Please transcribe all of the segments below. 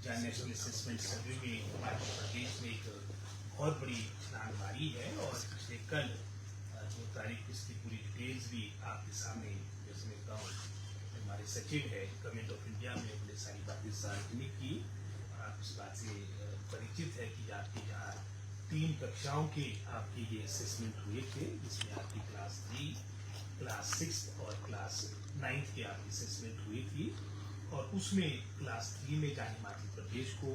जहाँ national assessment सर्वे में हमारे प्रदेश में एक बहुत बड़ी छलांग मारी है और पिछले कल 2 तारीख को इसकी पूरी डिटेल्स भी आपके सामने जो समझता हूँ हमारे सचिव है गवर्नमेंट ऑफ इंडिया में बड़े सारी बातें सार्वजनिक की। आप इस बात से परिचित है कि आपके यहाँ 3 कक्षाओं के आपके ये असेसमेंट हुए थे, जिसमें आपकी क्लास 3, क्लास 6 और क्लास 9 के आपकी असेसमेंट हुई थी। और उसमें क्लास 3 में जहाँ हिमाचल प्रदेश को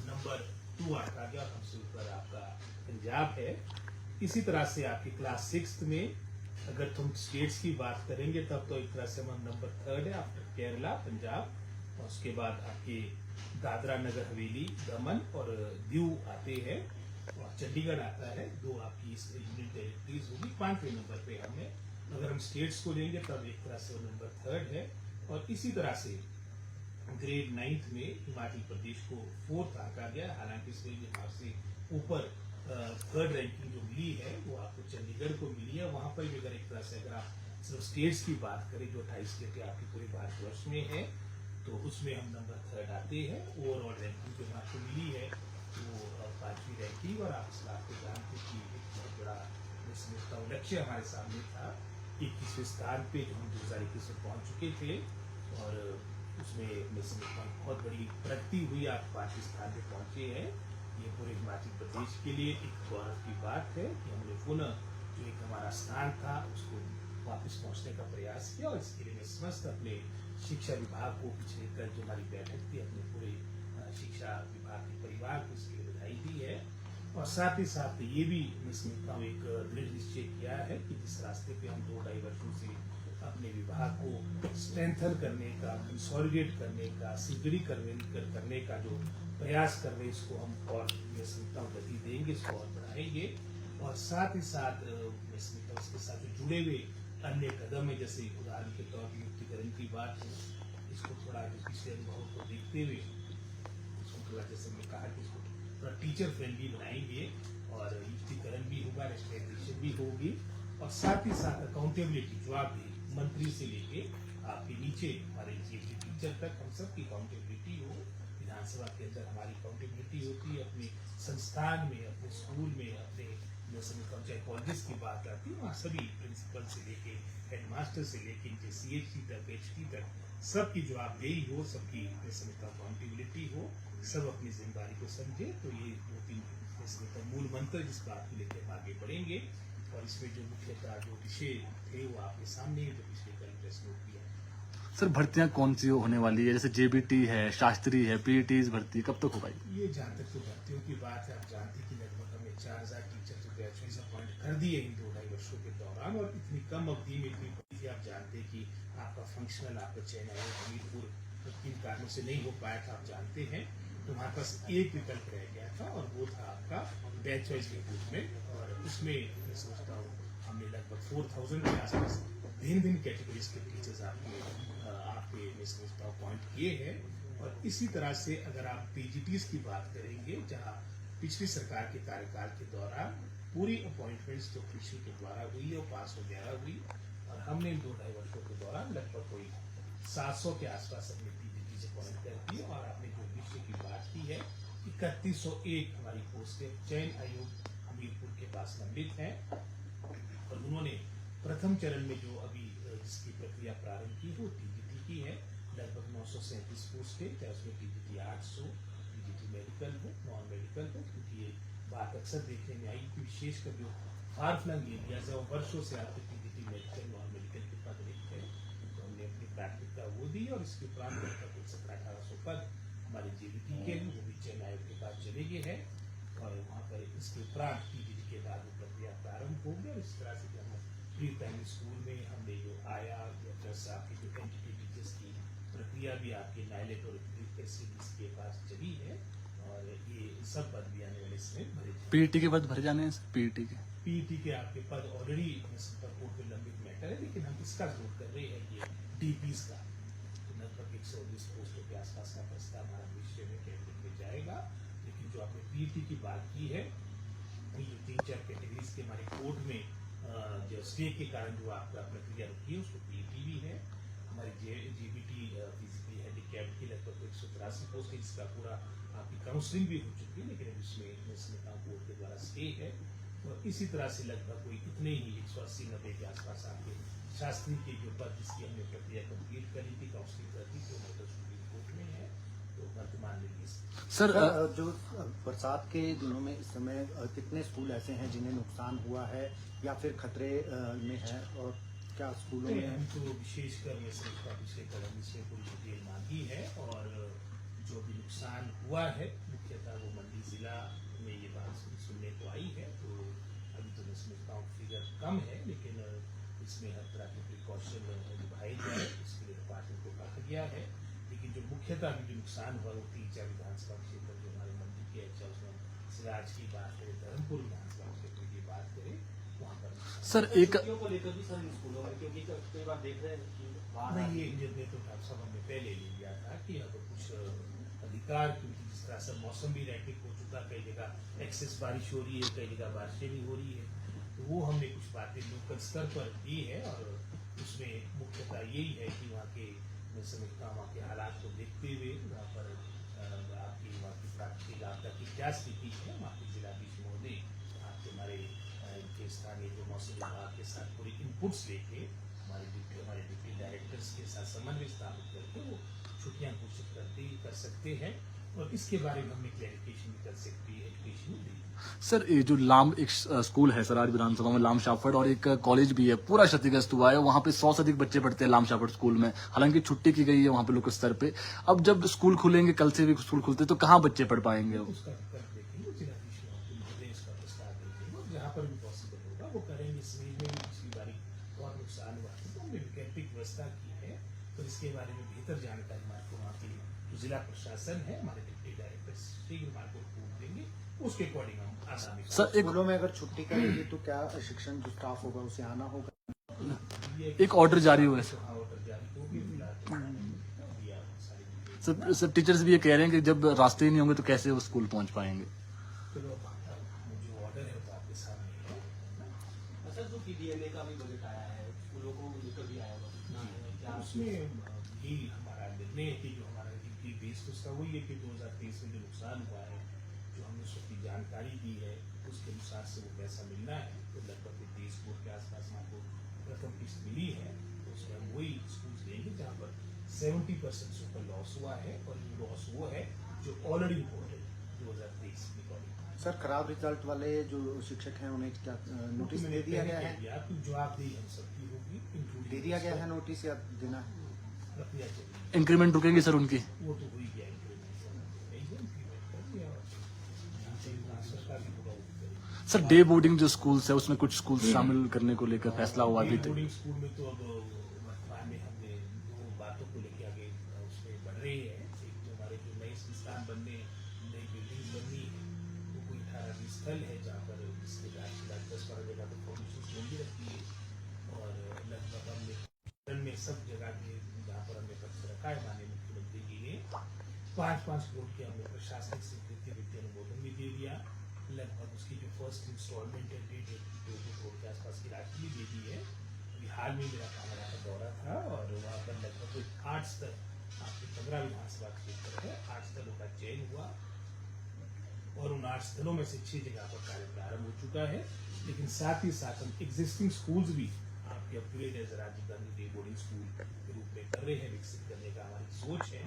नंबर 2 आंका गया, हमसे ऊपर आपका पंजाब है। इसी तरह से आपकी क्लास 6 में अगर तुम स्टेट्स की बात करेंगे तब तो एक तरह से हम नंबर 3 है आफ्टर केरला, पंजाब, और उसके बाद आपके दादरा नगर हवेली, दमन और दीव आते हैं और चंडीगढ़ आता है। 2 आपकी यूनियन टेरिटरीज होगी। 5वें नंबर पे हमें अगर हम स्टेट्स को लेंगे तब एक तरह से वो नंबर 3 है। और इसी तरह से ग्रेड 9th में हिमाचल प्रदेश को 4th आंका गया, हालांकि इसमें बिहार से ऊपर 3rd रैंकिंग जो मिली है वो आपको चंडीगढ़ को मिली है। वहां पर भी अगर एक तरह से अगर आप सिर्फ स्टेट्स की बात करें जो 28 स्टेट आपके पूरे भारतवर्ष में है तो उसमें हम नंबर 3rd आते हैं। ओवरऑल रैंकिंग जो आपको मिली है वो 5वीं रैंकिंग। और आप इस बात को जानते कि एक बहुत बड़ा लक्ष्य हमारे सामने था, 21वें स्थान पे जो हम 2021 में पहुंच चुके थे और उसमें मैं समझता हूँ बहुत बड़ी प्रगति हुई। आप 5वें स्थान पे पहुंचे हैं। ये पूरे हिमाचल प्रदेश के लिए एक गौरव की बात है कि हमने पुनः जो एक हमारा स्थान था उसको वापस पहुंचने का प्रयास किया। और इसके लिए मैं समस्त अपने शिक्षा विभाग को पिछले कल जो हमारी बैठक थी अपने पूरे शिक्षा विभाग के परिवार को इसके लिए बधाई दी है। और साथ ही साथ ये भी मैं समझता हूँ एक दृढ़ निश्चय किया है कि जिस रास्ते पे हम 2-2.5 वर्षों से अपने विभाग को स्ट्रेंथन करने का, कंसोलिडेट करने का, सुदृढ़ीकरण करने का जो प्रयास कर रहे हैं इसको हम और मैं समझता हूँ गति देंगे, इसको और बढ़ाएंगे। और साथ ही साथ मैं समझता हूँ इसके साथ जो जुड़े हुए अन्य कदम है, जैसे उदाहरण के तौर पर युक्तिकरण की बात है, इसको थोड़ा पिछले अनुभव को देखते हुए इसको थोड़ा जैसे मैं कहा कि इसको थोड़ा टीचर फ्रेंडली बनाएंगे और युक्तिकरण भी होगा, रेस्ट्रिक्शन भी होगी। और साथ ही साथ अकाउंटेबिलिटी, जवाबदेही मंत्री से लेके आपके नीचे हमारे जीएसटी टीचर तक हम सब की अकाउंटेबिलिटी हो। विधानसभा के अंदर हमारी अकाउंटेबिलिटी होती है, अपने संस्थान में, अपने स्कूल में, अपने चाहे कॉलेज की बात आती है वहाँ सभी प्रिंसिपल से लेके हेडमास्टर से लेके नीचे CHC तक, HP तक सबकी जवाबदेही हो, सबकी अकाउंटेबिलिटी हो, सब अपनी जिम्मेदारी को समझे। तो ये 2-3 मूल मंत्र जिस बात को लेकर हम आगे बढ़ेंगे। और इसमें जो मुख्यतः जो विषय थे वो आपके सामने जो पिछले कल प्रेस नोट किया। सर भर्तियां कौन सी होने वाली है, जैसे JBT है, शास्त्री है, PETs भर्ती कब तक होगा? ये जहाँ तक तो भर्तियों की बात है, आप जानते कि लगभग हमने 4000 टीचर जो ग्रेजुएट अपॉइंट कर दिए इन 2-2.5 वर्षों के दौरान। और इतनी कम अवधि में इतनी बड़ी, आप जानते कि आपका फंक्शनल आपका चयन आयोग हमीरपुर किन कारणों से नहीं हो पाया था, आप जानते हैं। तो हमारे पास एक विकल्प रह गया था और वो था आपका बैच वाइज रिक्रूटमेंट। और उसमें मैं सोचता हूँ हमने लगभग 4000 के आसपास भिन्न कैटेगरीज के टीचर्स आपके मैं समझता हूँ अपॉइंट किए हैं। और इसी तरह से अगर आप PGTs की बात करेंगे, जहाँ पिछली सरकार के कार्यकाल के दौरान पूरी अपॉइंटमेंट्स जो कृषि के द्वारा हुई है पास वगैरह हुई, और हमने इन 2-2.5 वर्षों के दौरान लगभग कोई 700 के आसपास अपने PGTs अपॉइंट कर दिए। और आपने जो विषय की बात की है 3101 हमारी पोस्टें चयन आयोग हमीरपुर के पास लंबित है। और उन्होंने प्रथम चरण में जो अभी जिसकी प्रक्रिया प्रारंभ की वो TGT की है, लगभग 937 पोस्टें, चाहे उसमें TGT 800, TGT मेडिकल हो, नॉन मेडिकल हो। क्योंकि ये बात अक्सर देखने में आई कि विशेषकर जो फार फ्लंग एरियाज है वो वर्षों से आपके TGT मेडिकल, नॉन मेडिकल के पद रिक्त है, तो हमने अपनी प्राथमिकता वो दी। और इसके उपरांत लगभग 1700-1800 पद हमारे JBT के वो भी चयन आयोग के पास चले गए हैं। और वहाँ पर इसके उपरांत TGT के बाद वो प्रक्रिया प्रारंभ हो गई। और इस तरह से जब प्री प्राइमरी स्कूल में हमने जो आया या प्लस आपकी जो एंटिटी टीचर्स की प्रक्रिया भी आपके नाइलेट और फैसिलिटीज के पास चली है। और ये सब पद भी आने वाले समय भरे। PET के पद भरे जाने हैं? PET के आपके पद ऑलरेडी कोर्ट में लंबित मैटर है, लेकिन हम इसका जोड़ कर रहे हैं ये DPs का। तो लगभग 119 पोस्टों के आसपास का प्रस्ताव हमारा विषय में कैबिनेट में जाएगा। लेकिन जो आपने PET की बात की है, जो 3-4 कैटेगरीज के हमारे कोर्ट में जो स्टे के कारण जो आपका प्रक्रिया रुकी है उसको PET भी है। हमारी JBT फिजिकली कैब की लगभग 183 पोस्ट है, इसका पूरा आपकी काउंसलिंग भी हो चुकी है, लेकिन इसमें मैं समझता हूँ कोर्ट के द्वारा स्टे है। और इसी तरह से लगभग कोई इतने ही 180-90 के आसपास आपके शास्त्री के जो पद जिसकी हमने प्रक्रिया कंप्लीट करी थी, काउंसलिंग कर दी थी, वो सुप्रीम कोर्ट में है। तो वर्तमान में सर जो बरसात के दिनों में इस समय कितने स्कूल ऐसे हैं जिन्हें नुकसान हुआ है या फिर खतरे में है, और क्या स्कूलों में हम तो विशेषकर मैं समझता पिछले कदम इसमें पूरी डिटेल मांगी है, और जो भी नुकसान हुआ है मुख्यतः वो मंडी जिला में ये बात सुनने को आई है। तो अभी तो मैं समझता हूँ फिगर कम है, लेकिन इसमें हर तरह के प्रिकॉशन निभाए जाए इसके लिए डिपार्टमेंट को कहा गया है। लेकिन जो मुख्यतः अभी जो नुकसान हुआ वो 3-4 विधानसभा क्षेत्र जो हमारे मंडी के है, चाहे उसमें सिराज की बात करें, धर्मपुर विधानसभा क्षेत्र की बात करें, वहाँ पर सर एक को लेकर भी सर स्कूलों में, क्योंकि कई बार देख रहे हैं कि नहीं, ये निर्णय तो डॉक्टर साहब हमने पहले ले लिया था कि अब कुछ अधिकार, क्योंकि जिस तरह से मौसम भी रैटिक हो चुका, कई जगह एक्सेस बारिश हो रही है, कई जगह बारिशें भी हो रही है, तो वो हमने कुछ बातें लोकल स्तर पर दी है। और उसमें मुख्यतः यही है कि वहाँ के, मैं समझता हूँ वहाँ के हालात को देखते हुए वहाँ पर आपकी वहाँ की प्राकृतिक आपदा की क्या स्थिति है, वहाँ के जिलाधीश महोदय आपके हमारे इनके स्थानीय जो मौसम विभाग के साथ पूरी इनपुट्स लेके हमारे डिप्टी डायरेक्टर्स के साथ समन्वय स्थापित करके वो छुट्टियां घोषित कर सकते हैं, और इसके बारे में हमने क्लैरिफिकेशन भी कर सकती है, एजुकेशन दी। सर ये जो लाम एक स्कूल है सराज विधानसभा में, लाम शाफड़, और एक कॉलेज भी है, पूरा क्षतिग्रस्त हुआ है। वहाँ पे 100 से अधिक बच्चे पढ़ते हैं लाम शाफड़ स्कूल में, हालांकि छुट्टी की गई है वहाँ पे लोकल स्तर पे। अब जब स्कूल खुलेंगे, कल से भी स्कूल खुलते, तो कहाँ बच्चे पढ़ पाएंगे? उसका विकल्प देखेंगे, जिलाधीश महोदय उसका प्रस्ताव देखेंगे, और जहाँ पर भी पॉसिबल होगा वो करेंगे। इस महीने में भी पिछली बारी बहुत नुकसान हुआ था, तो हमने वैकल्पिक व्यवस्था की है, तो इसके बारे में बेहतर जानकारी हमारे वहाँ की जो जिला प्रशासन है, हमारे डिप्टी डायरेक्टर शीघ्र हमारे को रिपोर्ट देंगे, उसके अकॉर्डिंग हम आसानी से। सर स्कूलों में अगर छुट्टी करेगी तो क्या शिक्षण जो स्टाफ होगा उसे आना होगा? एक ऑर्डर जारी हुआ है ऑर्डर जारी हो गया, सर टीचर्स भी ये कह रहे हैं कि जब रास्ते ही नहीं होंगे तो कैसे वो स्कूल पहुँच पाएंगे? चलो जो ऑर्डर है वो आपके सामने है। सर जो पीडीएमए का भी बजट आया है, स्कूलों को लेकर भी आया होगा, उसमें यही हमारा निर्णय है कि जो हमारा बेस तो उसका वही है कि 2023 में जो नुकसान हुआ है, जो हमने उसकी जानकारी दी है, उसके अनुसार से वो पैसा मिलना है। तो लगभग 23 करोड़ के आसपास आपको प्रथम किस्त मिली है, तो उसमें हम वही स्कूल देंगे जहाँ पर 70% से ऊपर लॉस हुआ है, और ये लॉस वो है जो ऑलरेडी रिपोर्टेड 2023 रिकॉर्डिंग। सर खराब रिजल्ट वाले जो शिक्षक हैं उन्हें क्या नोटिस दे दिया गया है? जवाबदेही हम सबकी होगी, इंक्लूडिंग दे दिया गया है नोटिस या देना है? प्रक्रिया चलेगी, इंक्रीमेंट रुकेगी सर उनकी? वो तो हो ही गया इंक्रीमेंट कर दिया, और यहाँ से ट्रांसफर का भी होगा वो करेंगे। सर डे बोर्डिंग जो स्कूल्स है उसमें कुछ स्कूल शामिल करने को लेकर फैसला हुआ अभी तक? बोर्डिंग स्कूल में तो अब वर्तमान में हमने दो बातों को लेकर आगे उसमें बढ़ रही है। एक तो हमारे जो नए संस्थान बनने, नई बिल्डिंग बननी है, वो कोई 18 स्थल है जहाँ पर इसके 10-12 जगह तो फाउंडेशन स्टोन भी रखी है, और लगभग हमने में सब जगह के जहाँ पर हमने पत्र रखा है माननीय मुख्यमंत्री जी ने 5-5 करोड़ की हमने प्रशासनिक स्वीकृति वित्तीय अनुमोदन भी दे दिया। लगभग उसकी जो फर्स्ट इंस्टॉलमेंट है 1.5 करोड़ के आसपास की राशि भी दे दी है। अभी हाल में मेरा कांगड़ा का दौरा था, और वहाँ पर लगभग 8 स्तर, आपके 15 विधानसभा क्षेत्र है, 8 स्थलों का चयन हुआ, और उन 8 स्थलों में से 6 जगह पर कार्य प्रारंभ हो चुका है। लेकिन साथ ही साथ हम एग्जिस्टिंग स्कूल्स भी आपके upgrade as Rajiv Gandhi day boarding school के रूप में कर रहे हैं, विकसित करने का हमारी सोच है,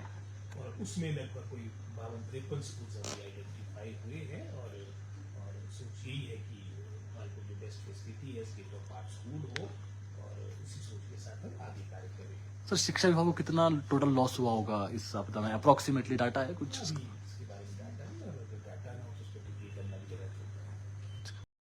और उसमें लगभग कोई 52-53 स्कूल्स अभी आइडेंटिफाई हुए हैं, और सोच यही है कि हमारे को जो बेस्ट फैसिलिटी है स्टेट ऑफ आर्ट स्कूल हो, और उसी सोच के साथ हम आगे कार्य करें। सर शिक्षा विभाग को कितना टोटल लॉस हुआ होगा इस आपदा में? अप्रोक्सीमेटली डाटा है कुछ? अभी